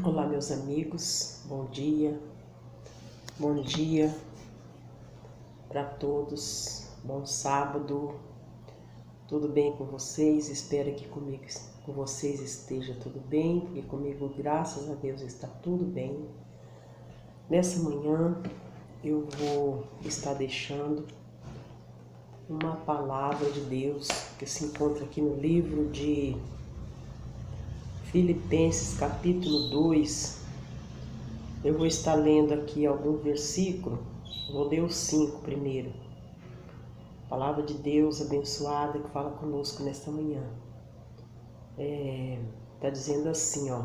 Olá, meus amigos, bom dia para todos, bom sábado, tudo bem com vocês? Espero que comigo, com vocês esteja tudo bem, porque comigo, graças a Deus, está tudo bem. Nessa manhã eu vou estar deixando uma palavra de Deus que se encontra aqui no livro de Filipenses, capítulo 2. Eu vou estar lendo aqui algum versículo, vou ler os 5 primeiro. Palavra de Deus abençoada que fala conosco nesta manhã. Está dizendo assim, ó.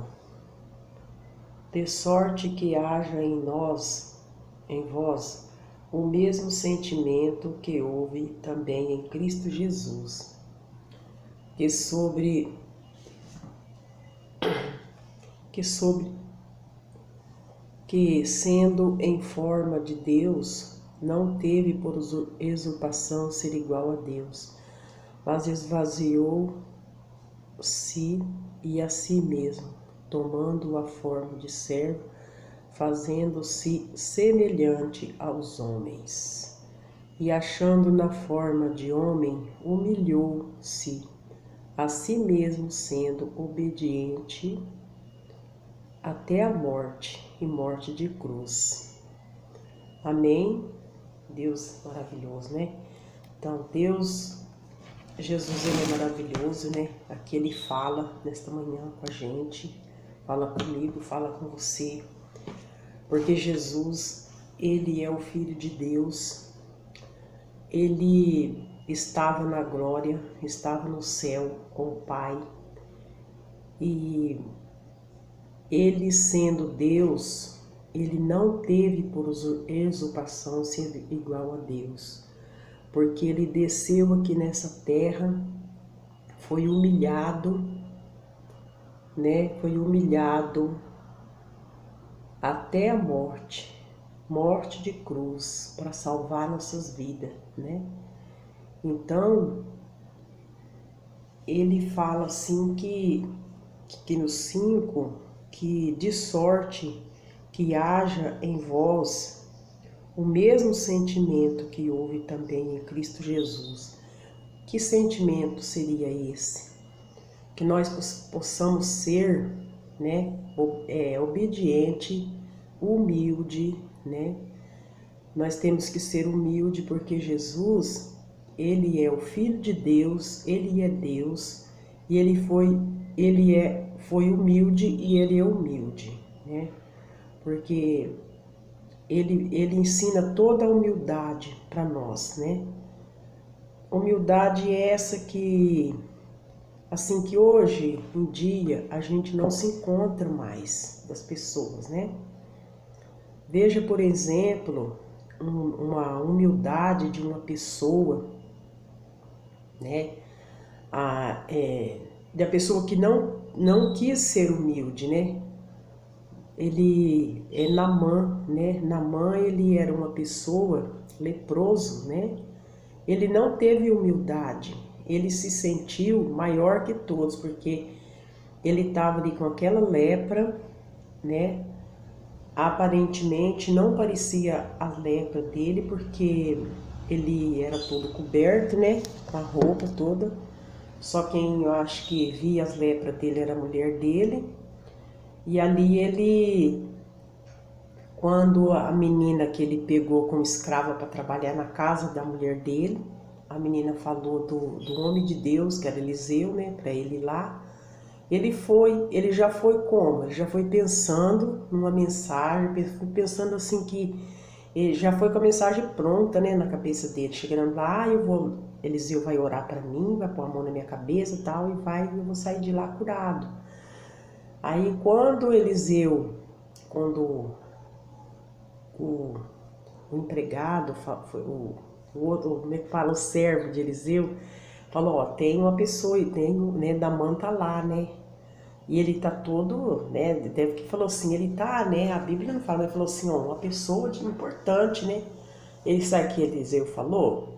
De sorte que haja em vós, o mesmo sentimento que houve também em Cristo Jesus, que sendo em forma de Deus, não teve por usurpação ser igual a Deus, mas esvaziou-se e a si mesmo, tomando a forma de servo, fazendo-se semelhante aos homens. E achando na forma de homem, humilhou-se a si mesmo, sendo obediente até a morte e morte de cruz. Amém? Deus maravilhoso, né? Então, Jesus, ele é maravilhoso, né? Aqui ele fala nesta manhã com a gente, fala comigo, fala com você, porque Jesus, ele é o Filho de Deus, ele estava na glória, estava no céu com o Pai, e ele sendo Deus, ele não teve por usurpação ser igual a Deus, porque ele desceu aqui nessa terra, foi humilhado, né? Foi humilhado até a morte de cruz, para salvar nossas vidas, né? Então, ele fala assim que nos 5, que de sorte que haja em vós o mesmo sentimento que houve também em Cristo Jesus. Que sentimento seria esse? Que nós possamos ser, né, obediente, humilde, né? Nós temos que ser humilde porque Jesus, ele é o Filho de Deus, ele é Deus, e ele foi humilde e ele é humilde, né? Porque ele ensina toda a humildade para nós, né? Humildade é essa que, assim, que hoje em dia a gente não se encontra mais das pessoas, né? Veja, por exemplo, uma humildade de uma pessoa, né? Da pessoa que não quis ser humilde, né? Ele é Naamã, né? Naamã, ele era uma pessoa leproso, né? Ele não teve humildade, ele se sentiu maior que todos, porque ele estava ali com aquela lepra, né? Aparentemente não parecia a lepra dele, porque ele era todo coberto, né? Com a roupa toda. Só quem eu acho que via as lepras dele era a mulher dele. E ali quando a menina que ele pegou como escrava para trabalhar na casa da mulher dele, a menina falou do homem de Deus, que era Eliseu, né, para ele ir lá. Ele já foi como? Ele já foi pensando numa mensagem, pensando assim que ele já foi com a mensagem pronta, né, na cabeça dele. Chegando lá, Eliseu vai orar para mim, vai pôr a mão na minha cabeça e tal, eu vou sair de lá curado. Aí quando o empregado, o outro, como é que fala, o servo de Eliseu, falou, ó, tem uma pessoa e tem, né, Naamã tá lá, né? E ele tá todo, né, deve que falou assim, ele tá, né, a Bíblia não fala, mas falou assim, ó, uma pessoa importante, né? Ele sabe que Eliseu falou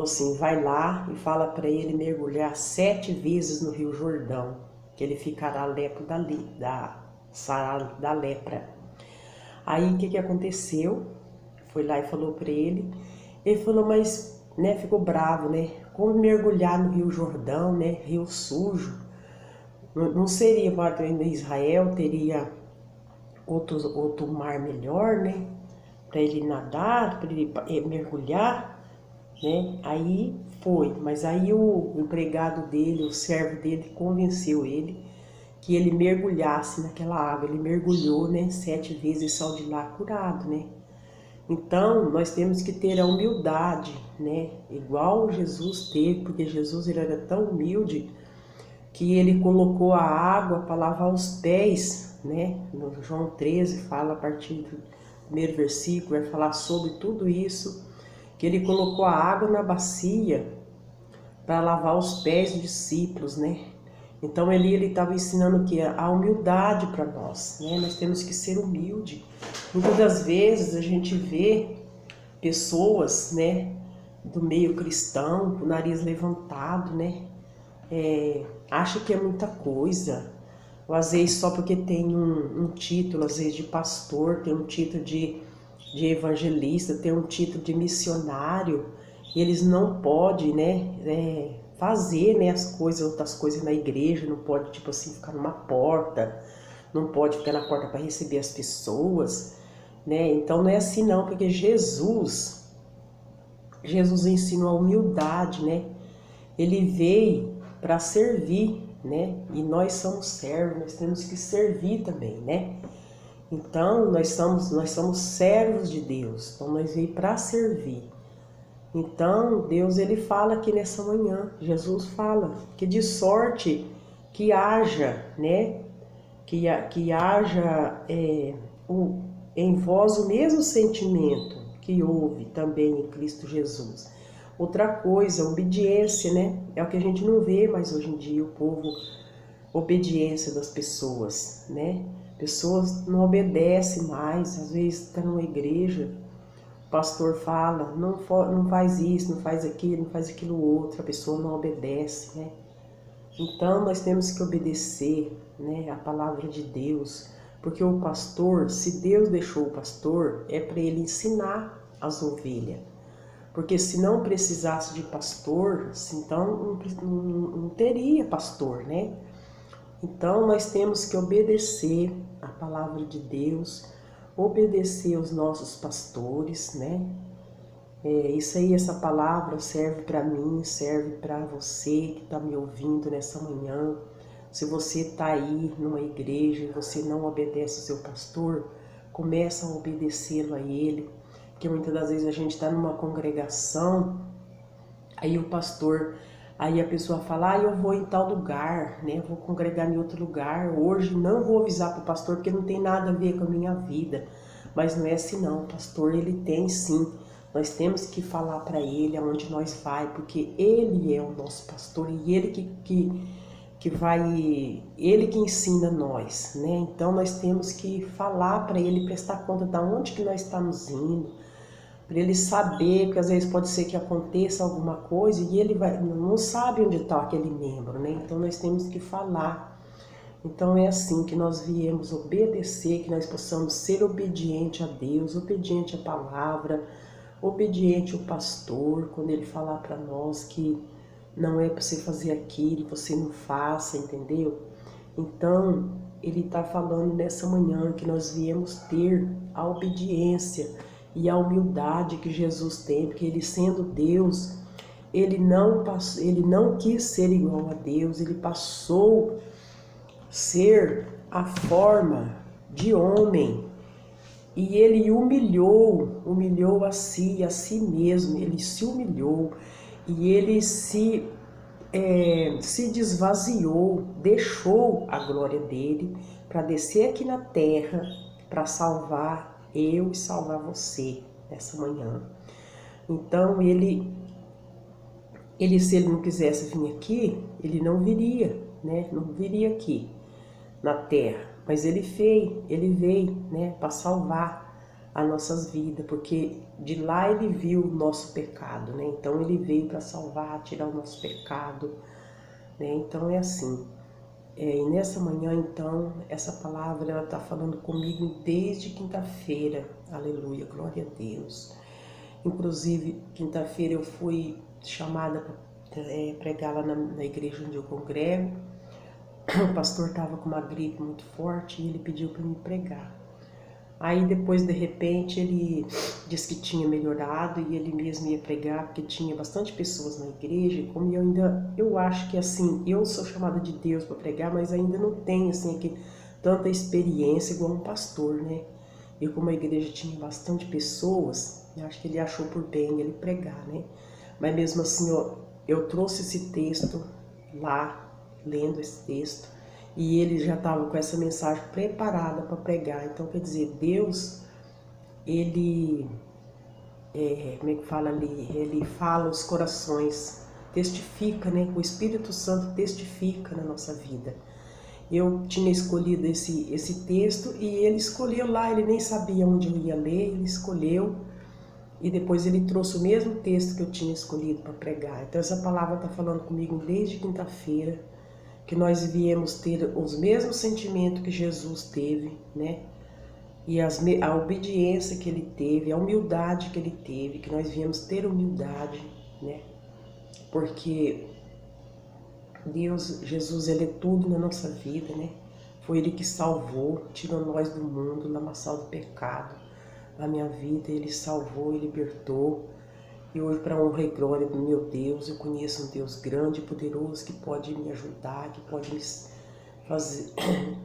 assim, vai lá e fala para ele mergulhar 7 vezes no Rio Jordão, que ele ficará lepro sarado da lepra. Aí o que aconteceu? Foi lá e falou para ele. Ele falou, mas, né, ficou bravo, né? Como mergulhar no Rio Jordão, né? Rio sujo. Não seria, em Israel teria outro mar melhor, né? Para ele nadar, para ele mergulhar, né? Aí foi, mas aí o empregado dele, o servo dele, convenceu ele que ele mergulhasse naquela água. Ele mergulhou, né? 7 vezes e saiu de lá curado, né? Então, nós temos que ter a humildade, né? Igual Jesus teve, porque Jesus ele era tão humilde que ele colocou a água para lavar os pés, né? No João 13 fala a partir do primeiro versículo, vai falar sobre tudo isso, que ele colocou a água na bacia para lavar os pés dos discípulos, né? Então ele estava ensinando o que? A humildade para nós, né? Nós temos que ser humilde. Muitas das vezes a gente vê pessoas, né, do meio cristão, com o nariz levantado, né? Acha que é muita coisa, ou às vezes só porque tem um título, às vezes de pastor, tem um título de evangelista, tem um título de missionário, e eles não podem, né, fazer, né, outras coisas na igreja, não pode, tipo assim, ficar numa porta, não pode ficar na porta para receber as pessoas, né? Então não é assim não, porque Jesus ensinou a humildade, né? Ele veio para servir, né? E nós somos servos, nós temos que servir também, né? Então nós somos servos de Deus, então nós veio para servir. Então Deus ele fala aqui nessa manhã, Jesus fala que de sorte que haja, né? Que haja em vós o mesmo sentimento que houve também em Cristo Jesus. Outra coisa, obediência, né? É o que a gente não vê mais hoje em dia, o povo, obediência das pessoas, né? Pessoas não obedecem mais, às vezes está numa igreja, o pastor fala, não faz isso, não faz aquilo outro, a pessoa não obedece, né? Então nós temos que obedecer, né, a palavra de Deus, porque o pastor, se Deus deixou o pastor, é para ele ensinar as ovelhas. Porque se não precisasse de pastor, então não teria pastor, né? Então nós temos que obedecer a palavra de Deus, obedecer aos nossos pastores, né? Isso aí, essa palavra serve para mim, serve para você que está me ouvindo nessa manhã. Se você está aí numa igreja e você não obedece ao seu pastor, começa a obedecê-lo a ele. Porque muitas das vezes a gente está numa congregação, aí o pastor, aí a pessoa fala, eu vou em tal lugar, né? Vou congregar em outro lugar, hoje não vou avisar para o pastor porque não tem nada a ver com a minha vida. Mas não é assim não, o pastor ele tem sim. Nós temos que falar para ele aonde nós vai, porque ele é o nosso pastor e ele que vai, ele que ensina nós, né? Então nós temos que falar para ele, prestar conta de onde que nós estamos indo, para ele saber, que às vezes pode ser que aconteça alguma coisa e ele não sabe onde está aquele membro, né? Então nós temos que falar. Então é assim que nós viemos obedecer, que nós possamos ser obediente a Deus, obediente à palavra, obediente ao pastor, quando ele falar para nós que não é para você fazer aquilo, você não faça, entendeu? Então, ele está falando nessa manhã que nós viemos ter a obediência e a humildade que Jesus tem, porque ele sendo Deus, ele não quis ser igual a Deus, ele passou a ser a forma de homem. E ele humilhou a si mesmo, ele se humilhou e ele se desvaziou, deixou a glória dele para descer aqui na terra para salvar eu e salvar você nessa manhã. Então se ele não quisesse vir aqui, ele não viria, né? Não viria aqui na terra. Mas ele veio, né, para salvar as nossas vidas, porque de lá ele viu o nosso pecado, né? Então ele veio para salvar, tirar o nosso pecado, né? Então é assim. E nessa manhã, então, essa palavra ela está falando comigo desde quinta-feira. Aleluia, glória a Deus. Inclusive, quinta-feira eu fui chamada para pregar lá na igreja onde eu congrego. O pastor estava com uma gripe muito forte e ele pediu para me pregar. Aí depois, de repente, ele disse que tinha melhorado e ele mesmo ia pregar, porque tinha bastante pessoas na igreja. E como eu acho que assim, eu sou chamada de Deus para pregar, mas ainda não tenho assim, tanta experiência igual um pastor, né? E como a igreja tinha bastante pessoas, eu acho que ele achou por bem ele pregar, né? Mas mesmo assim, eu trouxe esse texto lá, lendo esse texto, e ele já estava com essa mensagem preparada para pregar. Então, quer dizer, Deus, ele, como é que fala ali? Ele fala os corações, testifica, né? O Espírito Santo testifica na nossa vida. Eu tinha escolhido esse texto e ele escolheu lá, ele nem sabia onde eu ia ler, ele escolheu e depois ele trouxe o mesmo texto que eu tinha escolhido para pregar. Então essa palavra está falando comigo desde quinta-feira, que nós viemos ter os mesmos sentimentos que Jesus teve, né? E a obediência que ele teve, a humildade que ele teve, que nós viemos ter humildade, né? Porque Deus, Jesus, ele é tudo na nossa vida, né? Foi ele que salvou, tirou nós do mundo, lamaçal do pecado. A minha vida, ele salvou e libertou. E hoje, para honra e glória do meu Deus, eu conheço um Deus grande e poderoso que pode me ajudar, que pode me fazer,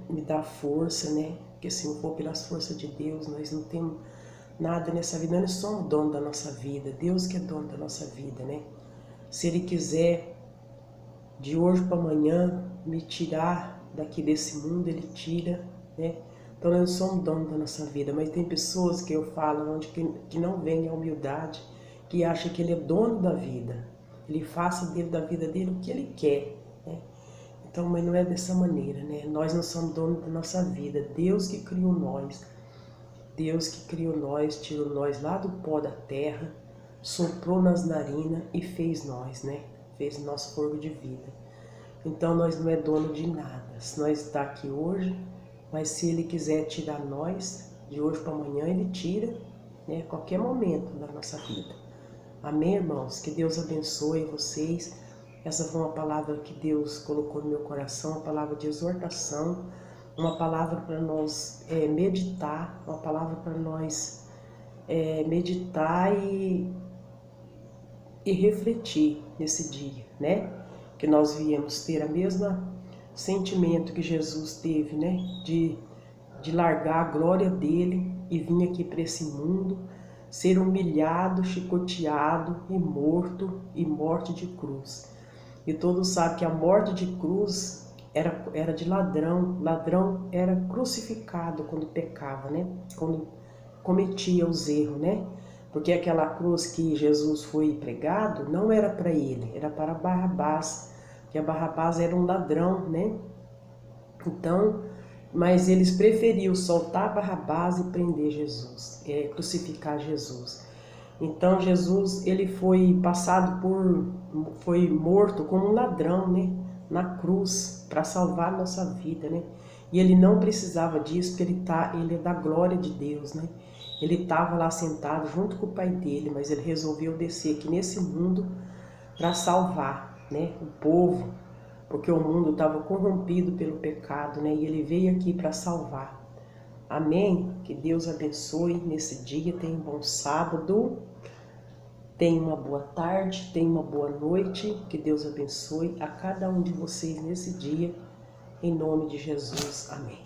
me dar força, né? Porque se não for pelas forças de Deus, nós não temos nada nessa vida, nós somos dono da nossa vida, Deus que é dono da nossa vida, né? Se Ele quiser, de hoje para amanhã, me tirar daqui desse mundo, Ele tira, né? Então nós não somos dono da nossa vida, mas tem pessoas que eu falo onde que não vem a humildade, que acha que ele é dono da vida, ele faça dentro da vida dele o que ele quer, né? Então, mas não é dessa maneira, né? Nós não somos donos da nossa vida, Deus que criou nós, Deus que criou nós, tirou nós lá do pó da terra, soprou nas narinas e fez nós, né? Fez nosso fogo de vida. Então nós não é dono de nada, se nós está aqui hoje, mas se Ele quiser tirar nós, de hoje para amanhã Ele tira, né? A qualquer momento da nossa vida. Amém, irmãos? Que Deus abençoe vocês. Essa foi uma palavra que Deus colocou no meu coração, uma palavra de exortação, uma palavra para nós meditar, uma palavra para nós meditar e refletir nesse dia, né? Que nós viemos ter a mesma sentimento que Jesus teve, né? De largar a glória dele e vir aqui para esse mundo, ser humilhado, chicoteado e morto, e morte de cruz. E todos sabem que a morte de cruz era de ladrão. Ladrão era crucificado quando pecava, né? Quando cometia os erros, né? Porque aquela cruz que Jesus foi pregado não era para ele, era para Barrabás, que a Barrabás era um ladrão, né? Então, mas eles preferiram soltar Barrabás e prender Jesus, crucificar Jesus. Então Jesus, ele foi foi morto como um ladrão, né? Na cruz, para salvar a nossa vida, né? E ele não precisava disso, porque ele é da glória de Deus, né? Ele estava lá sentado junto com o pai dele, mas ele resolveu descer aqui nesse mundo para salvar, né? O povo, porque o mundo estava corrompido pelo pecado, né? E ele veio aqui para salvar. Amém? Que Deus abençoe nesse dia, tenha um bom sábado, tenha uma boa tarde, tenha uma boa noite, que Deus abençoe a cada um de vocês nesse dia, em nome de Jesus. Amém.